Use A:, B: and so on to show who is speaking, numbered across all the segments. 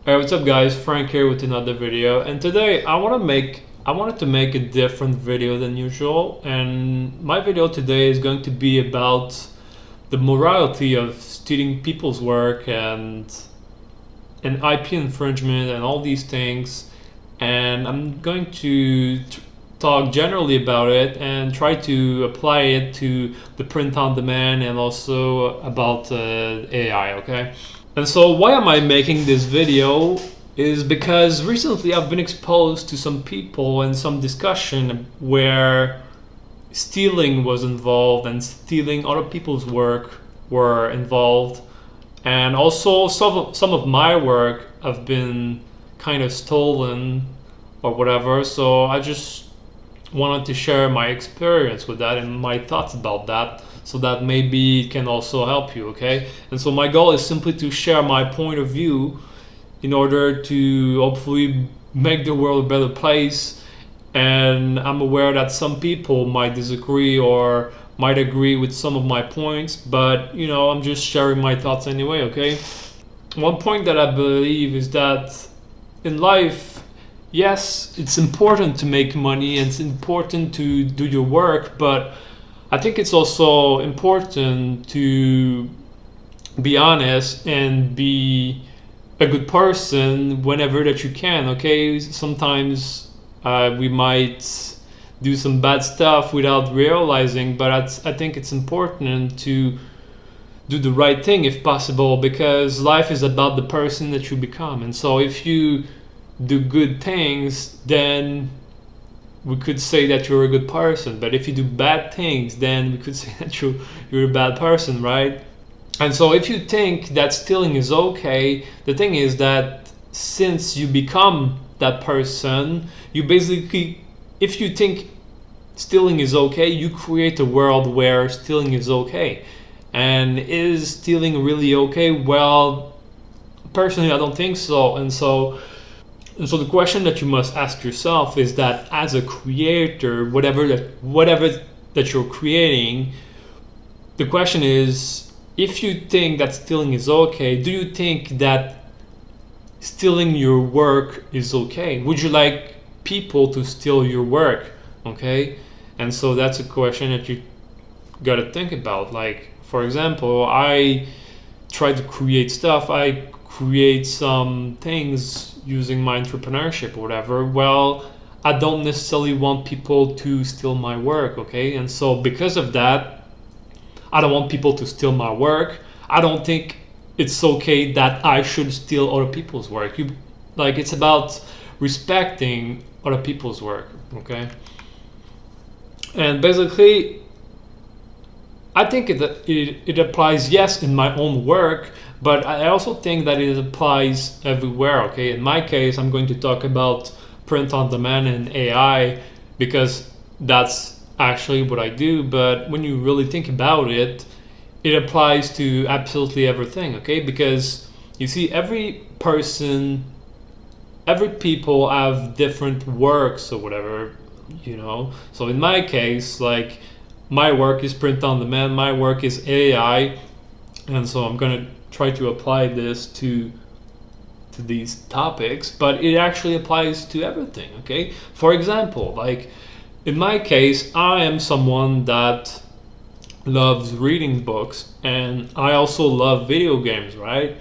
A: Hey, what's up guys? Frank here with another video, and today I wanted to make a different video than usual, and my video today is going to be about the morality of stealing people's work and IP infringement and all these things, and I'm going to talk generally about it and try to apply it to the print on demand and also about AI, okay? And so why am I making this video is because recently I've been exposed to some people and some discussion where stealing was involved and stealing other people's work were involved, and also some of my work have been kind of stolen or whatever. So I just wanted to share my experience with that and my thoughts about that, so that maybe it can also help you, okay? And so my goal is simply to share my point of view in order to hopefully make the world a better place. And I'm aware that some people might disagree or might agree with some of my points, but I'm just sharing my thoughts anyway, okay? One point that I believe is that in life, yes, it's important to make money and it's important to do your work, but I think it's also important to be honest and be a good person whenever that you can, okay? Sometimes we might do some bad stuff without realizing, but I think it's important to do the right thing if possible, because life is about the person that you become. And so if you do good things, then we could say that you're a good person. But if you do bad things, then we could say that you're a bad person, right? And so if you think that stealing is okay, the thing is that since you become that person, you basically, if you think stealing is okay, you create a world where stealing is okay. And is stealing really okay? Well, personally, I don't think so. And so the question that you must ask yourself is that as a creator, whatever that you're creating, the question is, if you think that stealing is okay, do you think that stealing your work is okay? Would you like people to steal your work? Okay? And so that's a question that you gotta think about. Like, for example, I try to create stuff. I create some things using my entrepreneurship or whatever. Well, I don't necessarily want people to steal my work, okay? And so because of that, I don't want people to steal my work. I don't think it's okay that I should steal other people's work. It's about respecting other people's work, okay? And basically, I think it applies, yes, in my own work, but I also think that it applies everywhere, okay? In my case, I'm going to talk about print on demand and AI because that's actually what I do. But when you really think about it, it applies to absolutely everything, okay? Because you see, every people have different works or whatever. So in my case, like, my work is print on demand, my work is AI, and so I'm gonna try to apply this to these topics, but it actually applies to everything, okay? For example, like in my case, I am someone that loves reading books, and I also love video games, right?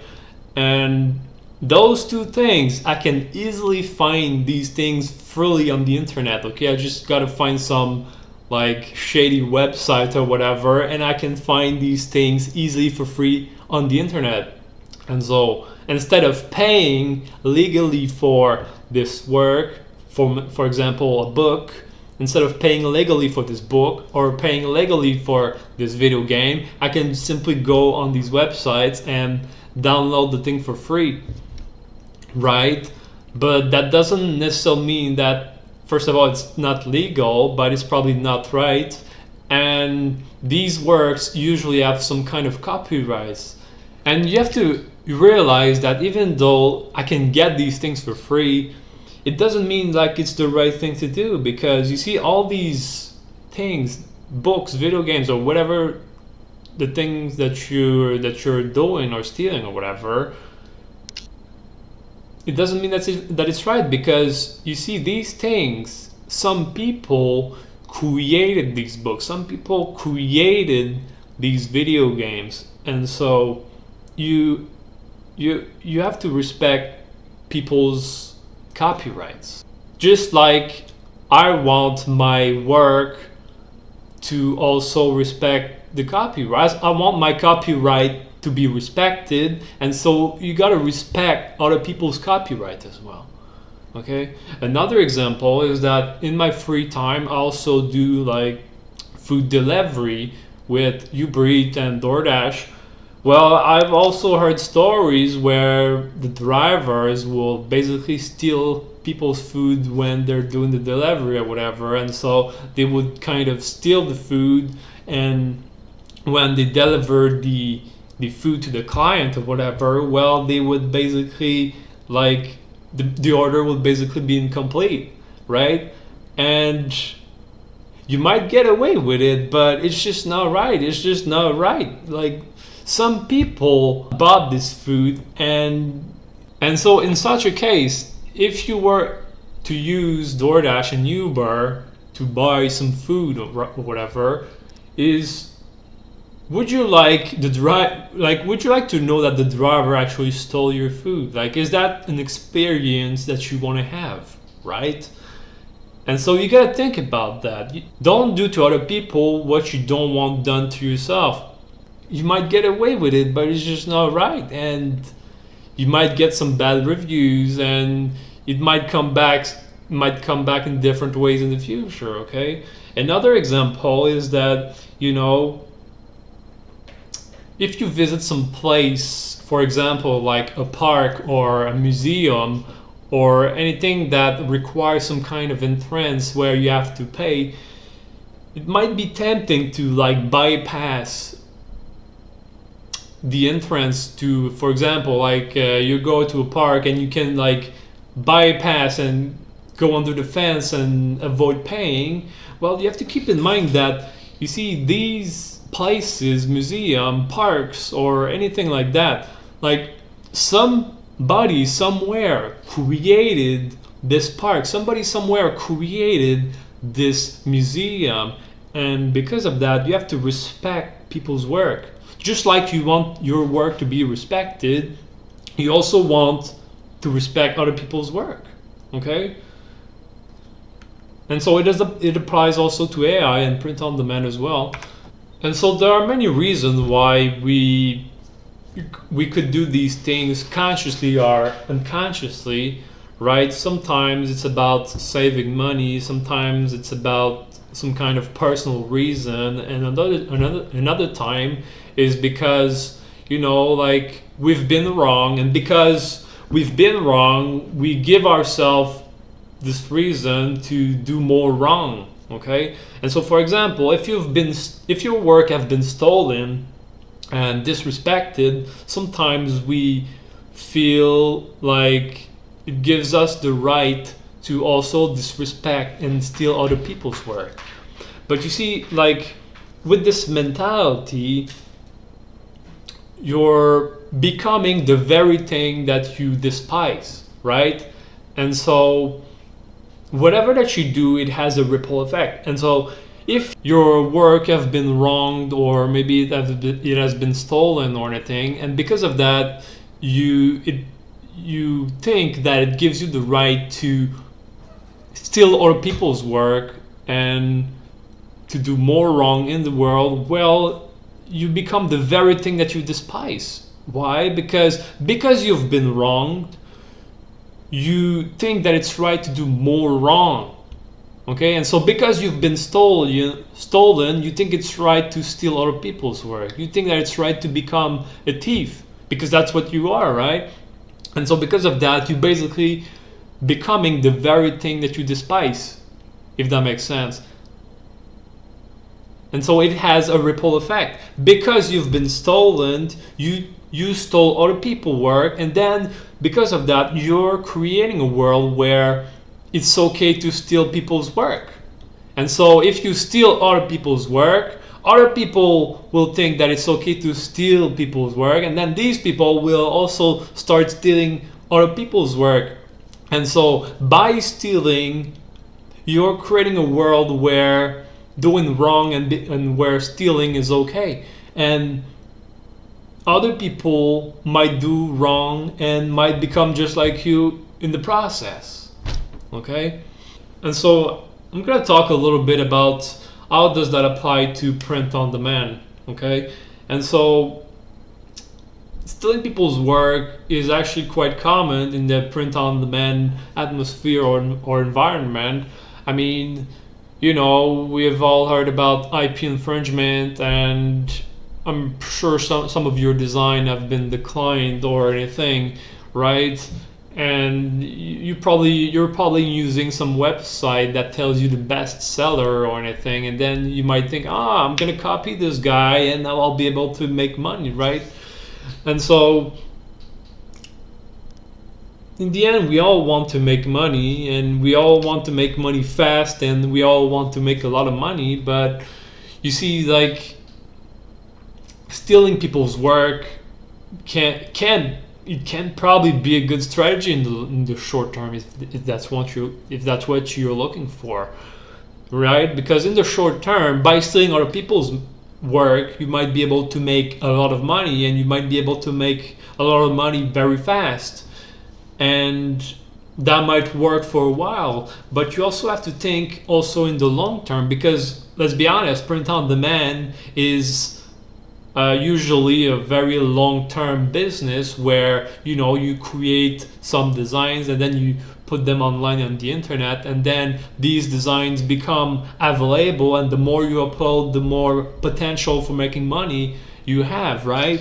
A: And those two things, I can easily find these things freely on the internet, okay? I just gotta find some like shady website or whatever, and I can find these things easily for free on the internet. And so instead of paying legally for this work, for example a book, instead of paying legally for this book or paying legally for this video game, I can simply go on these websites and download the thing for free, right? But that doesn't necessarily mean that, first of all, it's not legal, but it's probably not right. And these works usually have some kind of copyrights. And you have to realize that even though I can get these things for free, it doesn't mean like it's the right thing to do, because you see all these things, books, video games, or whatever the things that you're doing or stealing or whatever, it doesn't mean that it's right, because you see, these things, some people created these books, some people created these video games, and so you have to respect people's copyrights. Just like I want my work to also respect the copyrights. I want my copyright to be respected, and so you gotta respect other people's copyright as well. Okay. Another example is that in my free time, I also do like food delivery with Uber Eats and DoorDash. Well, I've also heard stories where the drivers will basically steal people's food when they're doing the delivery or whatever, and so they would kind of steal the food, and when they deliver the food to the client or whatever, well, they would basically like the order would basically be incomplete, right? And you might get away with it, but it's just not right. It's just not right. Like, some people bought this food, and so in such a case, if you were to use DoorDash and Uber to buy some food or whatever, would you like would you like to know that the driver actually stole your food? Like, is that an experience that you want to have, right? And so you gotta think about that. Don't do to other people what you don't want done to yourself. You might get away with it, but it's just not right, and you might get some bad reviews, and it might come back in different ways in the future. Okay. Another example is that, if you visit some place, for example, like a park or a museum or anything that requires some kind of entrance where you have to pay, it might be tempting to like bypass the entrance to, for example, like you go to a park and you can like bypass and go under the fence and avoid paying. Well, you have to keep in mind that, you see, these places, museum, parks, or anything like that, like somebody somewhere created this park, somebody somewhere created this museum, and because of that, you have to respect people's work. Just like you want your work to be respected, you also want to respect other people's work. Okay? And so it applies also to AI and print on demand as well. And so there are many reasons why we could do these things consciously or unconsciously, right? Sometimes it's about saving money, sometimes it's about some kind of personal reason, and another time is because, like, we've been wrong, and because we've been wrong, we give ourselves this reason to do more wrong. Okay. And so, for example, if your work have been stolen and disrespected, sometimes we feel like it gives us the right to also disrespect and steal other people's work. But you see, like, with this mentality, you're becoming the very thing that you despise, right? And so whatever that you do, it has a ripple effect. And so if your work has been wronged, or maybe it has been stolen or anything, and because of that you think that it gives you the right to steal other people's work and to do more wrong in the world, well, you become the very thing that you despise. Why? Because you've been wronged, you think that it's right to do more wrong. Okay, and so because you've been stolen, you think it's right to steal other people's work. You think that it's right to become a thief, because that's what you are, right? And so because of that, you basically becoming the very thing that you despise, if that makes sense. And so it has a ripple effect. Because you've been stolen, you stole other people's work, and then because of that, you're creating a world where it's okay to steal people's work. And so if you steal other people's work, other people will think that it's okay to steal people's work, and then these people will also start stealing other people's work. And so by stealing, you're creating a world where doing wrong and where stealing is okay. And other people might do wrong and might become just like you in the process. Okay? And so I'm going to talk a little bit about how does that apply to print on demand. Okay? And so stealing people's work is actually quite common in the print on demand atmosphere or environment. I mean, you know, we've all heard about IP infringement, and I'm sure some of your design have been declined or anything, right? And you're probably using some website that tells you the best seller or anything, and then you might think, I'm gonna copy this guy and now I'll be able to make money, right? And so in the end, we all want to make money, and we all want to make money fast, and we all want to make a lot of money. But you see, like, stealing people's work can probably be a good strategy in the short term if that's what you're looking for, right? Because in the short term, by stealing other people's work, you might be able to make a lot of money, and you might be able to make a lot of money very fast, and that might work for a while. But you also have to think also in the long term, because let's be honest, print on demand is usually a very long-term business where you create some designs and then you put them online on the internet, and then these designs become available, and the more you upload, the more potential for making money you have, right?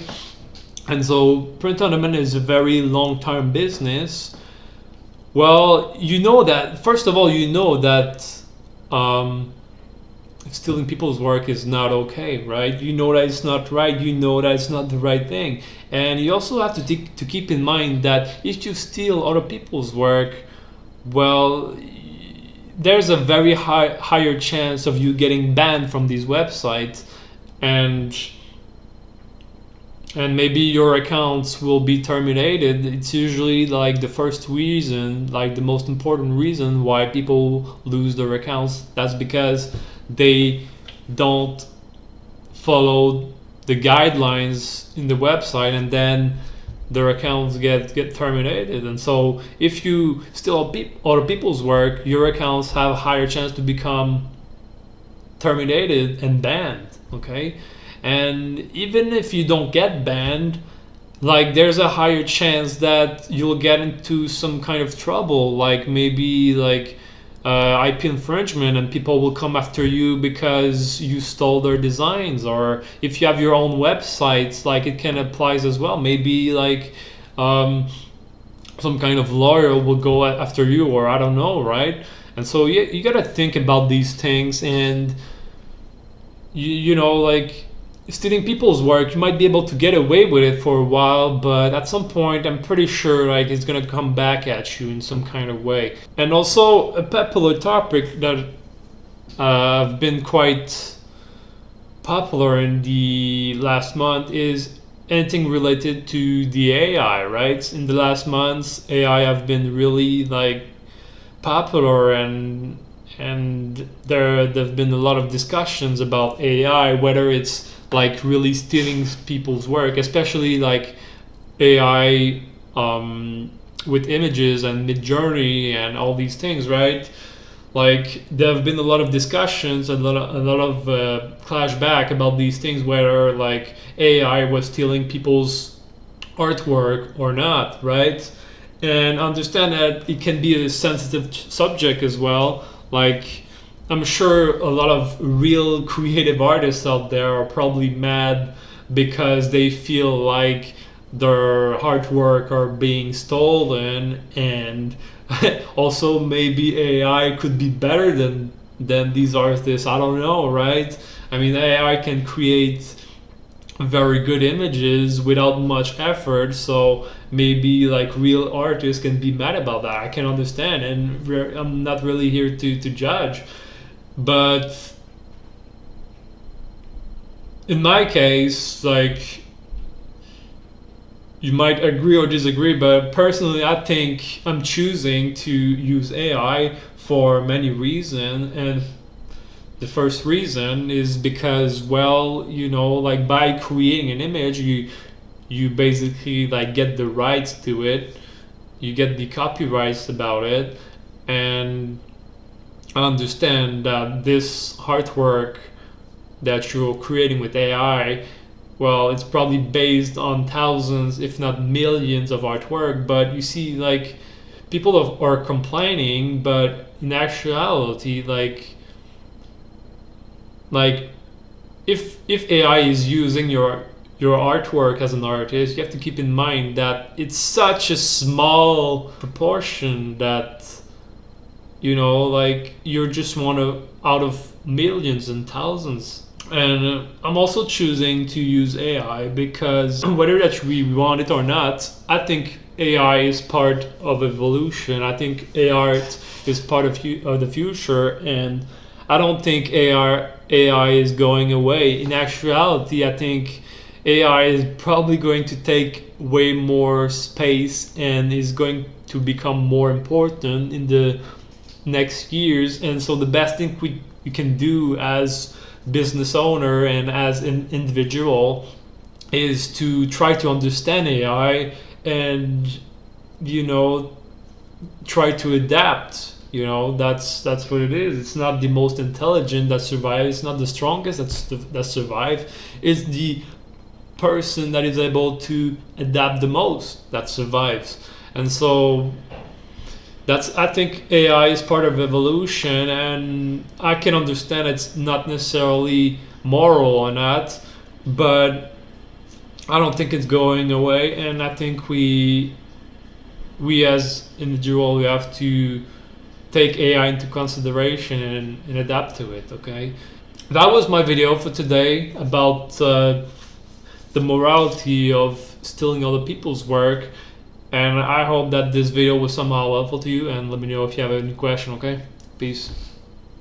A: And so print on demand is a very long-term business. Well, first of all, stealing people's work is not okay, right? You know that it's not right. You know that it's not the right thing. And you also have to keep in mind that if you steal other people's work, well, there's a very higher chance of you getting banned from these websites, and maybe your accounts will be terminated. It's usually like the first reason, like the most important reason why people lose their accounts. That's because they don't follow the guidelines in the website, and then their accounts get terminated. And so if you steal other people's work, your accounts have a higher chance to become terminated and banned. Okay? And even if you don't get banned, like, there's a higher chance that you'll get into some kind of trouble, like maybe like IP infringement, and people will come after you because you stole their designs. Or if you have your own websites, like, it can apply as well. Maybe like some kind of lawyer will go after you, or I don't know, right? And so you gotta think about these things, and like, stealing people's work, you might be able to get away with it for a while, but at some point, I'm pretty sure like it's gonna come back at you in some kind of way. And also, a popular topic that have been quite popular in the last month is anything related to the AI, right? In the last months, AI have been really like popular, and there've been a lot of discussions about AI, whether it's like really stealing people's work, especially like AI with images and Midjourney and all these things, right? Like, there have been a lot of discussions and a lot of clashback about these things, whether like AI was stealing people's artwork or not, right? And understand that it can be a sensitive subject as well. Like, I'm sure a lot of real creative artists out there are probably mad because they feel like their artwork are being stolen, and also maybe AI could be better than these artists. I don't know, right? I mean, AI can create very good images without much effort, so maybe like real artists can be mad about that. I can understand, and I'm not really here to judge. But in my case, like, you might agree or disagree, but personally I think I'm choosing to use AI for many reasons. And the first reason is because, well, you know, like by creating an image, you basically like get the rights to it, you get the copyrights about it. And I understand that this artwork that you're creating with AI, well, it's probably based on thousands, if not millions, of artwork. But you see, like, people are complaining, but in actuality, like if AI is using your artwork as an artist, you have to keep in mind that it's such a small proportion that, you know, like you're just one of out of millions and thousands. And I'm also choosing to use AI because whether that we want it or not, I think AI is part of evolution. I think art is part of the future, and I don't think AI is going away. In actuality, I think AI is probably going to take way more space and is going to become more important in the next years. And so the best thing we can do as business owner and as an individual is to try to understand AI and, you know, try to adapt. You know, that's what it is. It's not the most intelligent that survives. It's not the strongest that survive. It's the person that is able to adapt the most that survives. And so that's, I think AI is part of evolution, and I can understand it's not necessarily moral or not, but I don't think it's going away. And I think we as individual, we have to take AI into consideration and adapt to it. Okay, that was my video for today about the morality of stealing other people's work. And I hope that this video was somehow helpful to you, and let me know if you have any question. Okay, peace.